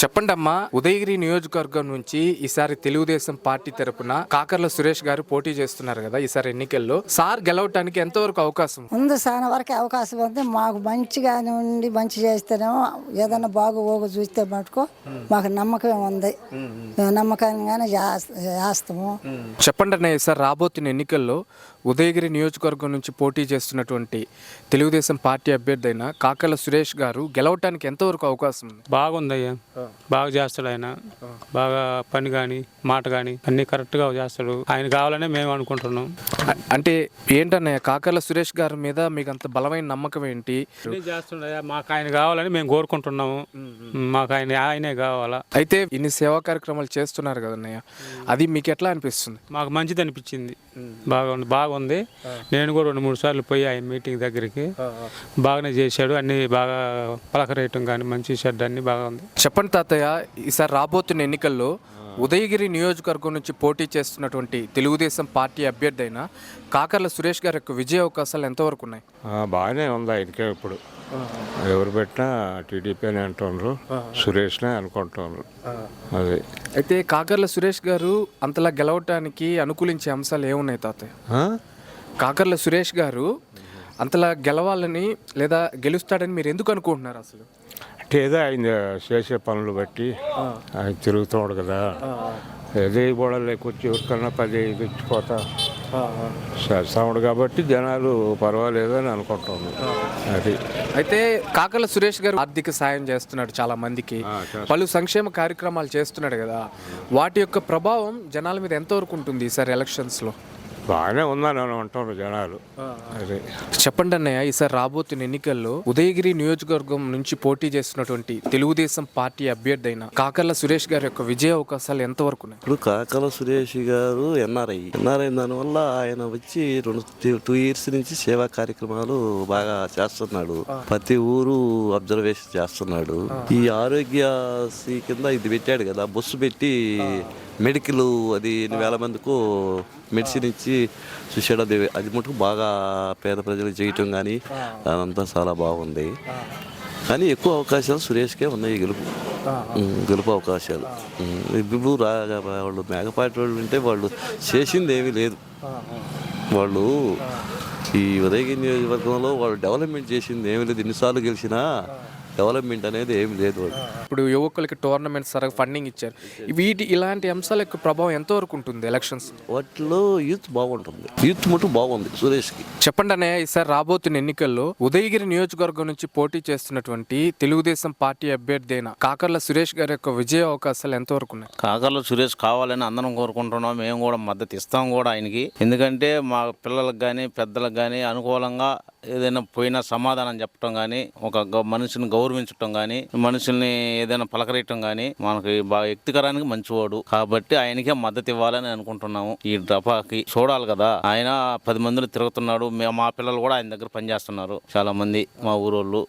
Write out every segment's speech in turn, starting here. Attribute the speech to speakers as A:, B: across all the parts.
A: చెప్పండి అమ్మా, ఉదయగిరి నియోజకవర్గం నుంచి ఈసారి తెలుగుదేశం పార్టీ తరపున కాకర్ల సురేష్ గారు పోటీ చేస్తున్నారు కదా. ఈసారి ఎన్నికల్లో సార్ గెలవటానికి ఎంతవరకు అవకాశం
B: ఉంది? చాలా వరకు అవకాశం ఉంది. మాకు మంచిగా ఉండి మంచి చేస్తేనేమో ఏదైనా బాగు చూస్తే మటుకు మాకు నమ్మకం ఉంది. నమ్మకంగానే చేస్తాము.
A: చెప్పండి అన్నయ్య, ఈసారి రాబోతున్న ఎన్నికల్లో ఉదయగిరి నియోజకవర్గం నుంచి పోటీ చేస్తున్నటువంటి తెలుగుదేశం పార్టీ అభ్యర్థి అయిన కాకర్ల సురేష్ గారు గెలవటానికి ఎంతవరకు అవకాశం ఉంది?
C: బాగుందయ్యా, బాగా చేస్తాడు ఆయన. బాగా పని కానీ మాట కానీ అన్ని కరెక్ట్గా చేస్తాడు. ఆయన కావాలనే మేము అనుకుంటున్నాం.
A: అంటే ఏంటన్నయ్య, కాకర్ల సురేష్ గారి మీద మీకు అంత బలమైన నమ్మకం ఏంటి?
C: చేస్తుండయా, మాకు ఆయన కావాలని మేము కోరుకుంటున్నాము. మాకు ఆయనే కావాలా.
A: అయితే ఇన్ని సేవా కార్యక్రమాలు చేస్తున్నారు కదన్నయ్య, అది మీకు ఎట్లా అనిపిస్తుంది?
C: మాకు మంచిది అనిపించింది. బాగుంది. నేను కూడా 2-3 సార్లు పోయి ఆయన మీటింగ్ దగ్గరికి బాగానే చేశాడు. అన్ని బాగా పలకరేయటం కానీ మంచి షెడ్ అన్ని బాగా ఉంది.
A: చెప్పండి తాతయ్య, ఈసారి రాబోతున్న ఎన్నికల్లో ఉదయగిరి నియోజకవర్గం నుంచి పోటీ చేస్తున్నటువంటి తెలుగుదేశం పార్టీ అభ్యర్థి అయిన కాకర్ల సురేష్ గారి యొక్క విజయ అవకాశాలు ఎంతవరకు ఉన్నాయి?
D: బాగానే ఉంది ఆయనకే. ఇప్పుడు ఎవరు పెట్టినా టీడీపీ అని అంటున్నారు, సురేష్నే అనుకుంటున్నారు. అది
A: అయితే కాకర్ల సురేష్ గారు అంతలా గెలవటానికి అనుకూలించే అంశాలు ఏమున్నాయి తాతయ్య? కాకర్ల సురేష్ గారు అంతలా గెలవాలని లేదా గెలుస్తాడని మీరు ఎందుకు అనుకుంటున్నారు అసలు?
D: అంటే ఏదో ఆయన చేసే పనులు బట్టి ఆయన తిరుగుతున్నాడు కదా. ఏదో కూడా లేకొచ్చి ఎవరికన్నా 10 ఇచ్చిపోతా చేస్తాడు కాబట్టి జనాలు పర్వాలేదు అని అనుకుంటున్నాను. అది
A: అయితే కాకర్ల సురేష్ గారు ఆర్థిక సాయం చేస్తున్నాడు చాలా మందికి, పలు సంక్షేమ కార్యక్రమాలు చేస్తున్నాడు కదా. వాటి యొక్క ప్రభావం జనాల మీద ఎంతవరకు ఉంటుంది ఈసారి ఎలక్షన్స్లో?
D: బాగానే ఉందని అంటున్నారు జనాలు. అదే
A: చెప్పండి అన్నయ్య, ఈసారి రాబోతున్న ఎన్నికల్లో ఉదయగిరి నియోజకవర్గం నుంచి పోటీ చేస్తున్నటువంటి తెలుగుదేశం పార్టీ అభ్యర్థి అయిన కాకర్ల సురేష్ గారి యొక్క విజయ అవకాశాలు ఎంతవరకు ఉన్నాయి?
E: ఇప్పుడు కాకర్ల సురేష్ గారు ఎన్ఆర్ఐ దానివల్ల ఆయన వచ్చి 2 ఇయర్స్ నుంచి సేవా కార్యక్రమాలు బాగా చేస్తున్నాడు. ప్రతి ఊరు అబ్జర్వేషన్ చేస్తున్నాడు. ఈ ఆరోగ్యశ్రీ కింద ఇది పెట్టాడు కదా, బస్సు పెట్టి మెడికల్ అది 8,000 మందికి మెడిసిన్ ఇచ్చి చూసాడు. అది మటుకు బాగా పేద ప్రజలకు చేయటం కానీ అదంతా చాలా బాగుంది. కానీ ఎక్కువ అవకాశాలు సురేష్కే ఉన్నాయి. గెలుపు అవకాశాలు ఇప్పుడు వాళ్ళు మేకపాటి వాళ్ళు ఉంటే వాళ్ళు చేసింది ఏమీ లేదు. వాళ్ళు ఈ ఉదయగిరి నియోజకవర్గంలో వాళ్ళు డెవలప్మెంట్ చేసింది ఏమీ లేదు. ఎన్నిసార్లు గెలిచినా డెవలప్మెంట్ అనేది ఏమి లేదు.
A: ఇప్పుడు యువకులకి టోర్నమెంట్స్ సరిగ్గా ఫండింగ్ ఇచ్చారు. ఇలాంటి అంశాల యొక్క ప్రభావం ఎంతవరకు ఉంటుంది ఎలక్షన్స్?
E: వాటిలో యూత్ బాగుంటుంది. యూత్ మటు బాగుంది సురేష్కి.
A: చెప్పండి అన్నయ్య, ఈసారి రాబోతున్న ఎన్నికల్లో ఉదయగిరి నియోజకవర్గం నుంచి పోటీ చేస్తున్నటువంటి తెలుగుదేశం పార్టీ అభ్యర్థి అయిన కాకర్ల సురేష్ గారి యొక్క విజయ అవకాశాలు ఎంతవరకు ఉన్నాయి?
F: కాకర్ల సురేష్ కావాలని అందరం కోరుకుంటున్నాం. మేము కూడా మద్దతు ఇస్తాం కూడా ఆయనకి. ఎందుకంటే మా పిల్లలకు కానీ పెద్దలకు కానీ అనుకూలంగా ఏదైనా పోయినా సమాధానం చెప్పడం కానీ, ఒక మనిషిని గౌరవించడం కానీ, మనుషుల్ని ఏదైనా పలకరేయటం కానీ మనకి బాగా వ్యక్తికరానికి మంచివాడు కాబట్టి ఆయనకే మద్దతు ఇవ్వాలని అనుకుంటున్నాము. ఈ దఫాకి చూడాలి కదా, ఆయన 10 మందిని తిరుగుతున్నాడు. మా పిల్లలు కూడా ఆయన దగ్గర పనిచేస్తున్నారు చాలా మంది, మా ఊరోళ్ళు.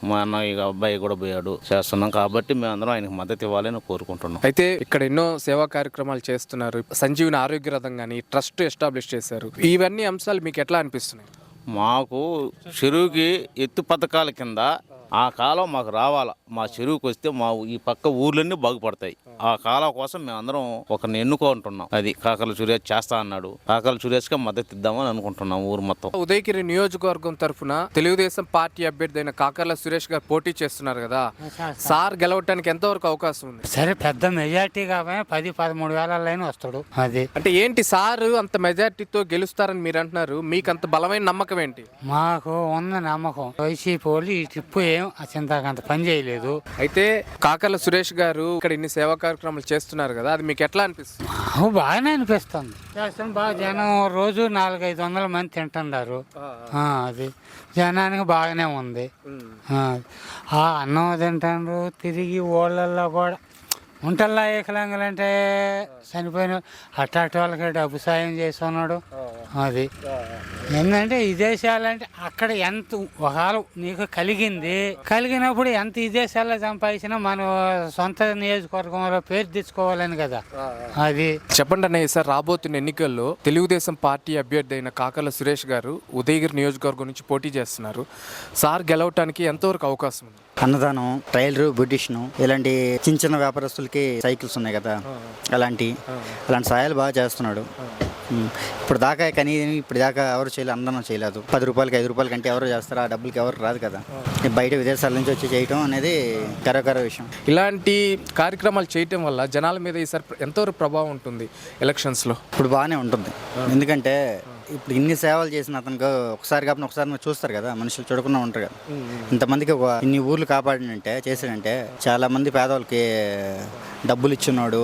F: మా అన్నయ్య అబ్బాయి కూడా పోయాడు చేస్తున్నాం కాబట్టి మేమందరం ఆయనకు మద్దతు ఇవ్వాలని కోరుకుంటున్నాం.
A: అయితే ఇక్కడ ఎన్నో సేవా కార్యక్రమాలు చేస్తున్నారు. సంజీవని ఆరోగ్య రథం కానీ ట్రస్ట్ ఎస్టాబ్లిష్ చేశారు. ఇవన్నీ అంశాలు మీకు ఎట్లా అనిపిస్తున్నాయి?
F: మాకు చెరువుకి ఎత్తు పథకాల కింద ఆ కాలం మాకు రావాలా. మా చెరువుకి వస్తే మా ఈ పక్క ఊర్లన్నీ బాగుపడతాయి. ఆ కాలం కోసం మేమందరం ఒకరిని ఎన్నుకుంటున్నాం. అది కాకర్ల సురేష్ చేస్తా అన్నాడు. కాకర్ల సురేష్గా మద్దతు ఇద్దామని అనుకుంటున్నాం ఊరు మొత్తం.
A: ఉదయగిరి నియోజకవర్గం తరఫున తెలుగుదేశం పార్టీ అభ్యర్థి అయిన కాకర్ల సురేష్ గారు పోటీ చేస్తున్నారు కదా. సార్ గెలవటానికి ఎంతవరకు అవకాశం ఉంది?
G: సరే, పెద్ద మెజార్టీ కాబట్టి 10-13 వేలైనా వస్తాడు. అది
A: అంటే ఏంటి, సార్ అంత మెజార్టీతో గెలుస్తారని మీరు అంటున్నారు, మీకు అంత బలమైన నమ్మకం ఏంటి?
G: మాకు ఉన్న నమ్మకం. వైసీపీ వాళ్ళు ఈ ట్రిప్పు ఏం అంత పని చేయలేదు.
A: అయితే కాకర్ల సురేష్ గారు ఇక్కడ ఇన్ని సేవా కార్యక్రమాలు చేస్తున్నారు కదా, అది మీకు ఎట్లా అనిపిస్తుంది?
G: బాగానే అనిపిస్తుంది. చేస్తాను బాగా. జనం రోజు 400-500 మంది తింటున్నారు. అది జనానికి బాగానే ఉంది. అన్నం తింటారు. తిరిగి ఊళ్ళల్లో కూడా ఉంటల్లా వికలాంగులు అంటే చనిపోయిన అట్టాటి వాళ్ళకి డబ్బు సాయం చేస్తున్నాడు. అది ఏంటంటే విదేశాలంటే అక్కడ ఎంత ఒకవేళ నీకు కలిగినప్పుడు ఎంత విదేశాల్లో సంపాదించినా మన సొంత నియోజకవర్గంలో పేరు తెచ్చుకోవాలని కదా. అది
A: చెప్పండి అన్నయ్య, సార్ రాబోతున్న ఎన్నికల్లో తెలుగుదేశం పార్టీ అభ్యర్థి అయిన కాకర్ల సురేష్ గారు ఉదయగిరి నియోజకవర్గం నుంచి పోటీ చేస్తున్నారు. సార్ గెలవటానికి ఎంతవరకు అవకాశం ఉంది?
H: అన్నదానం, ట్రైలరు, బ్యూటిషను, ఇలాంటి చిన్న చిన్న వ్యాపారస్తులకి సైకిల్స్ ఉన్నాయి కదా, అలాంటి సాయాలు బాగా చేస్తున్నాడు. ఇప్పుడు దాకా ఎవరు చేయలేదు, అన్నదానం చేయలేదు. 10 రూపాయలకి 5 రూపాయలకి అంటే ఎవరు చేస్తారు? ఆ డబ్బులకి ఎవరు రాదు కదా. బయట విదేశాల నుంచి వచ్చి చేయటం అనేది గర్వకార విషయం.
A: ఇలాంటి కార్యక్రమాలు చేయటం వల్ల జనాల మీద ఈసారి ఎంతవరకు ప్రభావం ఉంటుంది ఎలక్షన్స్లో?
H: ఇప్పుడు బాగానే ఉంటుంది. ఎందుకంటే ఇప్పుడు ఇన్ని సేవలు చేసిన అతనికి ఒకసారి కాకుండా ఒకసారి చూస్తారు కదా, మనుషులు చూడకుండా ఉంటారు కదా. ఇంతమందికి ఇన్ని ఊర్లు కాపాడినంటే చేసాడంటే చాలా మంది పేదవాళ్ళకి డబ్బులు ఇచ్చున్నాడు,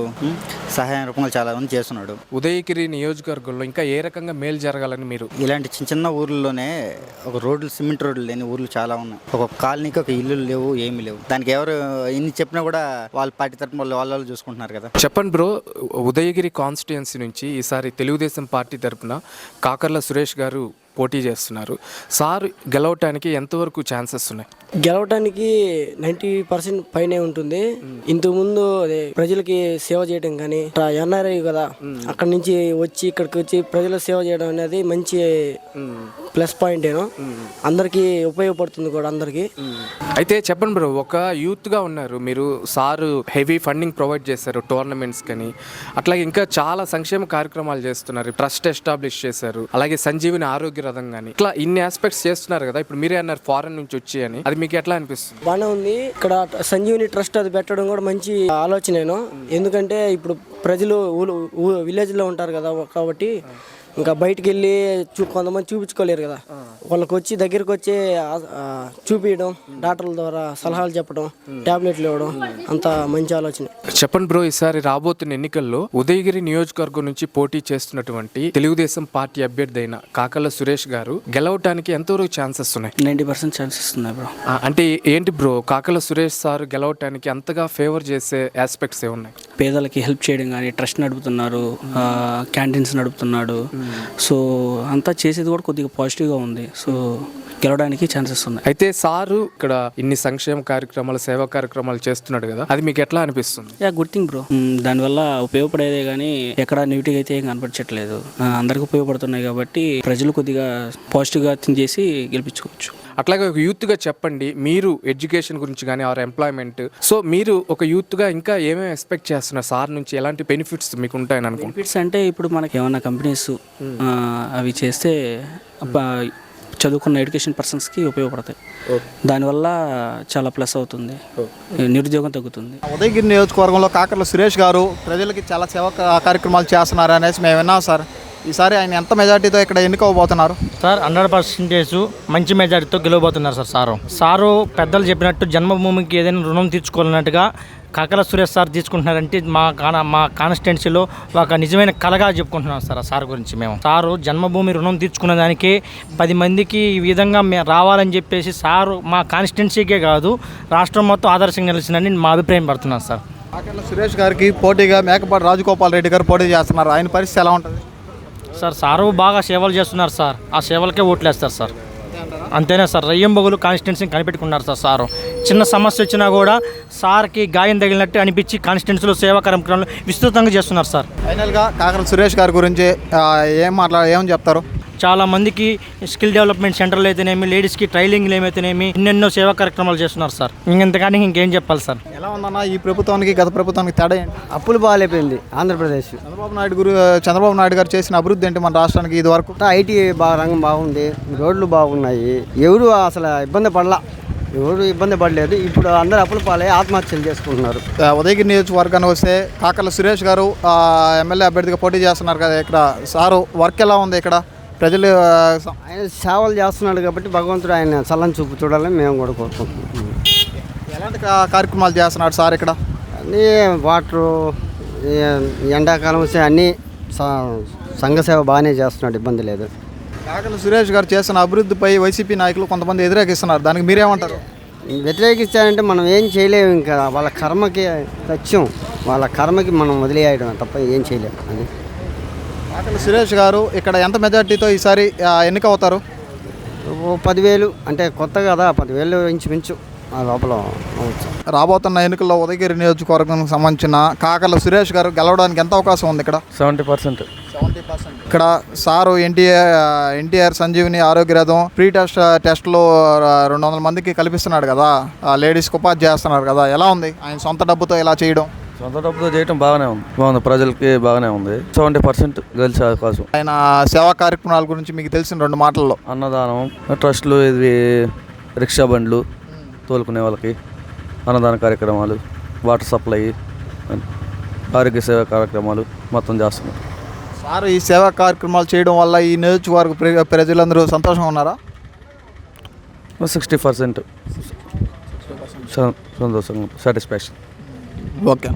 H: సహాయ రూపంలో చాలా మంది చేస్తున్నాడు.
A: ఉదయగిరి నియోజకవర్గంలో ఇంకా ఏ రకంగా మేలు జరగాలని మీరు?
H: ఇలాంటి చిన్న చిన్న ఊర్లలోనే ఒక రోడ్లు, సిమెంట్ రోడ్లు లేని ఊర్లు చాలా ఉన్నాయి. ఒక కాలనీకి ఒక ఇల్లు లేవు, ఏమీ లేవు. దానికి ఎవరు ఇన్ని చెప్పినా కూడా వాళ్ళ పార్టీ తరఫున వాళ్ళు చూసుకుంటున్నారు కదా.
A: చెప్పండి బ్రో, ఉదయగిరి కాన్స్టిట్యుయెన్సీ నుంచి ఈసారి తెలుగుదేశం పార్టీ తరఫున కాకర్ల సురేష్ గారు పోటీ చేస్తున్నారు. సార్ గెలవటానికి ఎంతవరకు ఛాన్సెస్ ఉన్నాయి?
I: గెలవడానికి 90% పైనే ఉంటుంది. ఇంతకుముందు అదే ప్రజలకి సేవ చేయడం కానీ, ఎన్ఆర్ఐ కదా, అక్కడ నుంచి వచ్చి ఇక్కడికి వచ్చి ప్రజలకు సేవ చేయడం అనేది మంచి ప్లస్ పాయింట్ ఏనో, అందరికీ ఉపయోగపడుతుంది కూడా అందరికీ.
A: అయితే చెప్పండి బ్రో, ఒక యూత్గా ఉన్నారు మీరు, సారు హెవీ ఫండింగ్ ప్రొవైడ్ చేశారు టోర్నమెంట్స్ కానీ, అట్లాగే ఇంకా చాలా సంక్షేమ కార్యక్రమాలు చేస్తున్నారు, ట్రస్ట్ ఎస్టాబ్లిష్ చేశారు, అలాగే సంజీవిని ఆరోగ్య రథం కానీ, ఇట్లా ఇన్ని ఆస్పెక్ట్స్ చేస్తున్నారు కదా. ఇప్పుడు మీరే అన్నారు ఫారెన్ నుంచి వచ్చి అని, అది మీకు ఎట్లా అనిపిస్తుంది?
I: బాగానే ఉంది. ఇక్కడ సంజీవిని ట్రస్ట్ అది పెట్టడం కూడా మంచి ఆలోచనేను. ఎందుకంటే ఇప్పుడు ప్రజలు విలేజ్లో ఉంటారు కదా, కాబట్టి ఇంకా బయటికి వెళ్ళి కొంతమంది చూపించుకోలేరు కదా, వాళ్ళకి వచ్చి దగ్గరికి వచ్చి చూపించడం, డాక్టర్ల ద్వారా సలహాలు చెప్పడం, టాబ్లెట్లు ఇవ్వడం, అంత మంచి ఆలోచన.
A: చెప్పండి బ్రో, ఈసారి రాబోతున్న ఎన్నికల్లో ఉదయగిరి నియోజకవర్గం నుంచి పోటీ చేస్తున్నటువంటి తెలుగుదేశం పార్టీ అభ్యర్థి అయిన కాకర్ల సురేష్ గారు గెలవటానికి ఎంతవరకు ఛాన్సెస్ ఉన్నాయి?
I: 90% ఛాన్సెస్ ఉన్నాయి బ్రో.
A: అంటే ఏంటి బ్రో, కాకర్ల సురేష్ సార్ గెలవటానికి అంతగా ఫేవర్ చేసే ఆస్పెక్ట్స్ ఏమున్నాయి?
I: పేదలకి హెల్ప్ చేయడం కానీ, ట్రస్ట్ నడుపుతున్నారు, క్యాంటీన్స్ నడుపుతున్నాడు. సో అంతా చేసేది కూడా కొద్దిగా పాజిటివ్గా ఉంది. సో గెలవడానికి ఛాన్సెస్ ఉన్నాయి.
A: అయితే సారు ఇక్కడ ఇన్ని సంక్షేమ కార్యక్రమాలు, సేవా కార్యక్రమాలు చేస్తున్నాడు కదా, అది మీకు ఎట్లా అనిపిస్తుంది?
I: Good thing bro. దానివల్ల ఉపయోగపడేదే కానీ ఎక్కడ నెగిటివ్ అయితే ఏం కనపడట్లేదు. అందరికి ఉపయోగపడుతున్నాయి కాబట్టి ప్రజలు కొద్దిగా పాజిటివ్గా థింక్ చేసి గెలిపించుకోవచ్చు.
A: అట్లాగే ఒక యూత్గా చెప్పండి, మీరు ఎడ్యుకేషన్ గురించి కానీ ఆర్ ఎంప్లాయ్మెంట్, సో మీరు ఒక యూత్గా ఇంకా ఏమేమి ఎక్స్పెక్ట్ చేస్తున్నారు సార్ నుంచి? ఎలాంటి బెనిఫిట్స్ మీకు ఉంటాయని అనుకుంటున్నారు?
I: బెనిఫిట్స్ అంటే ఇప్పుడు మనకి ఏమైనా కంపెనీస్ అవి చేస్తే చదువుకున్న ఎడ్యుకేషన్ పర్సన్స్కి ఉపయోగపడతాయి. దానివల్ల చాలా ప్లస్ అవుతుంది, నిరుద్యోగం తగ్గుతుంది.
J: ఉదయగిరి నియోజకవర్గంలో కాకర్ల సురేష్ గారు ప్రజలకి చాలా సేవా కార్యక్రమాలు చేస్తున్నారు అనేసి మేము విన్నాం సార్. ఈసారి ఆయన ఎంత మెజార్టీతో ఇక్కడ ఎన్నుకోబోతున్నారు
K: సార్? 100% మంచి మెజార్టీతో గెలవబోతున్నారు సార్. సారు పెద్దలు చెప్పినట్టు జన్మభూమికి ఏదైనా రుణం తీర్చుకోవాలన్నట్టుగా కాకర్ల సురేష్ సార్ తీసుకుంటున్నారంటే మా కాన్స్టిట్యున్సీలో ఒక నిజమైన కళగా చెప్పుకుంటున్నాం సార్. సార్ గురించి మేము సారు జన్మభూమి రుణం తీర్చుకున్న దానికి 10 మందికి ఈ విధంగా రావాలని చెప్పేసి సారు మా కాన్స్టిట్యున్సీకే కాదు రాష్ట్రం మొత్తం ఆదర్శంగా నిలిచిందని మా అభిప్రాయం పడుతున్నాను సార్.
J: కాకర్ల సురేష్ గారికి పోటీగా మేకపాటి రాజగోపాల్ రెడ్డి గారు పోటీ చేస్తున్నారు. ఆయన పరిస్థితి ఎలా ఉంటుంది
K: సార్? సారు బాగా సేవలు చేస్తున్నారు సార్, ఆ సేవలకే ఓట్లేస్తారు సార్. అంతేనా సార్? రయ్యంబొగులు కాన్స్టిట్యున్సీని కనిపెట్టుకున్నారు సార్. సారు చిన్న సమస్య వచ్చినా కూడా సార్కి గాయం తగిలినట్టు అనిపించి కాన్స్టిట్యున్సీలో సేవా కార్యక్రమాలు విస్తృతంగా చేస్తున్నారు సార్.
J: ఫైనల్గా కాకర్ల సురేష్ గారి గురించి ఏమని చెప్తారు?
K: చాలా మందికి స్కిల్ డెవలప్మెంట్ సెంటర్లు అయితేనేమి, లేడీస్కి ట్రైలింగ్లు ఏమైతేనేమి ఎన్నెన్నో సేవా కార్యక్రమాలు చేస్తున్నారు సార్. ఇంకెంతకానీ ఇంకేం చెప్పాలి సార్?
J: ఎలా ఉందన్న ఈ ప్రభుత్వానికి గత ప్రభుత్వానికి తేడా ఏంటి?
L: అప్పులు బాగాలేపోయింది ఆంధ్రప్రదేశ్.
J: చంద్రబాబు నాయుడు గారు చేసిన అభివృద్ధి ఏంటి మన రాష్ట్రానికి ఇది వరకు?
L: ఐటీ రంగం బాగుంది, రోడ్లు బాగున్నాయి, ఎవరు అసలు ఇబ్బంది పడలేదు. ఇప్పుడు అందరూ అప్పుల పాలై ఆత్మహత్యలు చేసుకుంటున్నారు.
J: ఉదయగిరి నియోజకవర్గానికి వస్తే కాకర్ల సురేష్ గారు ఎమ్మెల్యే అభ్యర్థిగా పోటీ చేస్తున్నారు కదా, ఇక్కడ సారు వర్క్ ఎలా ఉంది? ఇక్కడ ప్రజలు
L: ఆయన సేవలు చేస్తున్నాడు కాబట్టి భగవంతుడు ఆయన చల్లని చూపు చూడాలని మేము కూడా కోరుకుంటున్నాం.
J: ఎలాంటి కార్యక్రమాలు చేస్తున్నాడు సార్ ఇక్కడ?
L: అన్నీ వాటరు, ఎండాకాలం వస్తే అన్నీ సంఘ సేవ బాగానే చేస్తున్నాడు, ఇబ్బంది లేదు.
J: కాకర్ల సురేష్ గారు చేస్తున్న అభివృద్ధిపై వైసీపీ నాయకులు కొంతమంది వ్యతిరేకిస్తున్నారు, దానికి మీరేమంటారు?
L: వ్యతిరేకిస్తారంటే మనం ఏం చేయలేము, ఇంకా వాళ్ళ కర్మకి సత్యం. వాళ్ళ కర్మకి మనం వదిలేయడం తప్ప ఏం చేయలేము. అది
J: కాకర్ల సురేష్ గారు ఇక్కడ ఎంత మెజార్టీతో ఈసారి ఎన్నిక అవుతారు?
L: ఓ 10,000 అంటే కొత్త కదా, 10,000 ఇంచుమించు ఆ లోపల అవచ్చు.
J: రాబోతున్న ఎన్నికల్లో ఉదయగిరి నియోజకవర్గానికి సంబంధించిన కాకర్ల సురేష్ గారు గెలవడానికి ఎంత అవకాశం ఉంది ఇక్కడ?
M: 70%.
J: ఇక్కడ సారు ఎన్టీఆర్ సంజీవిని ఆరోగ్య రథం ఫ్రీ టెస్ట్లో 200 మందికి కల్పిస్తున్నాడు కదా, లేడీస్కి ఉపాధి చేస్తున్నారు కదా, ఎలా ఉంది ఆయన సొంత డబ్బుతో ఇలా చేయడం?
M: సొంత డబ్బుతో చేయడం బాగుంది, ప్రజలకి బాగానే ఉంది. 70% గెలిచే అవకాశం.
J: ఆయన సేవా కార్యక్రమాల గురించి మీకు తెలిసిన 2 మాటల్లో.
M: అన్నదానం, ట్రస్టులు, ఇది రిక్షా బండ్లు తోలుకునే వాళ్ళకి అన్నదాన కార్యక్రమాలు, వాటర్ సప్లై, ఆరోగ్య సేవా కార్యక్రమాలు మొత్తం చేస్తున్నారు.
J: సార్ ఈ సేవా కార్యక్రమాలు చేయడం వల్ల ఈ నియోజకవర్గ ప్రజలందరూ సంతోషంగా ఉన్నారా?
M: 60% సంతోషంగా, సాటిస్ఫాక్షన్.
J: ఓకే.